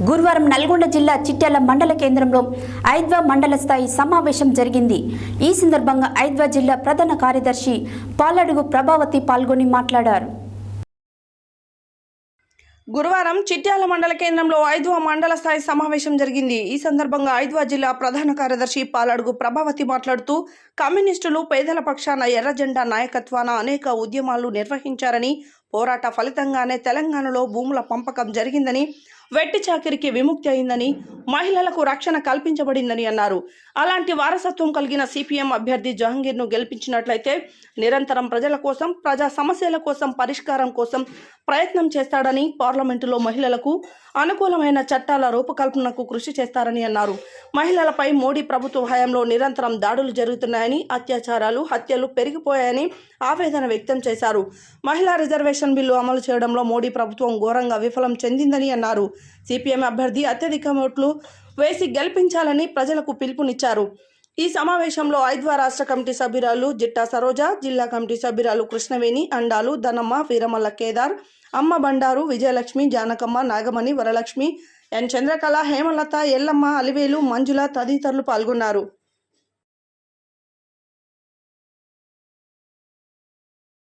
గురువారం నల్గొండ జిల్లా చిట్యాల మండల కేంద్రంలో ఐద్వా మండల స్థాయి సమావేశం జరిగింది. ఈ సందర్భంగా ఐద్వా జిల్లా ప్రధాన కార్యదర్శి పాలడుగు ప్రభావతి పాల్గొని మాట్లాడారు. గురువారం చిట్యాల మండల కేంద్రంలో ఐద్వా మండల స్థాయి సమావేశం జరిగింది. ఈ సందర్భంగా ఐద్వా జిల్లా ప్రధాన కార్యదర్శి పాలడుగు ప్రభావతి మాట్లాడుతూ కమ్యూనిస్టులు పేదల పక్షాన ఎర్ర జెండా నాయకత్వాన అనేక ఉద్యమాలు నిర్వహించారని, పోరాట ఫలితంగానే తెలంగాణలో భూముల పంపకం జరిగిందని, వెట్టి చాకిరికి విముక్తి అయిందని, మహిళలకు రక్షణ కల్పించబడిందని అన్నారు. అలాంటి వారసత్వం కలిగిన సిపిఎం అభ్యర్థి జహంగీర్ను గెలిపించినట్లయితే నిరంతరం ప్రజల కోసం, ప్రజా సమస్యల కోసం, పరిష్కారం కోసం ప్రయత్నం చేస్తాడని, పార్లమెంటులో మహిళలకు అనుకూలమైన చట్టాల రూపకల్పనకు కృషి చేస్తారని అన్నారు. మహిళలపై మోడీ ప్రభుత్వ హయాంలో నిరంతరం దాడులు జరుగుతున్నాయని, అత్యాచారాలు, హత్యలు పెరిగిపోయాయని ఆవేదన వ్యక్తం చేశారు. మహిళా రిజర్వేషన్ బిల్లు అమలు చేయడంలో మోడీ ప్రభుత్వం ఘోరంగా విఫలం చెందిందని అన్నారు. సిపిఎం అభ్యర్థి అత్యధిక ఓట్లు వేసి గెలిపించాలని ప్రజలకు పిలుపునిచ్చారు. ఈ సమావేశంలో ఐద్వా రాష్ట్ర కమిటీ సభ్యురాలు జిట్టా సరోజ, జిల్లా కమిటీ సభ్యురాలు కృష్ణవేణి, అండాలు, ధనమ్మ, వీరమల్ల కేదార్, అమ్మ బండారు, విజయలక్ష్మి, జానకమ్మ, నాగమణి, వరలక్ష్మి, ఎన్ చంద్రకళ, హేమలత, ఎల్లమ్మ, అలివేలు, మంజుల తదితరులు పాల్గొన్నారు.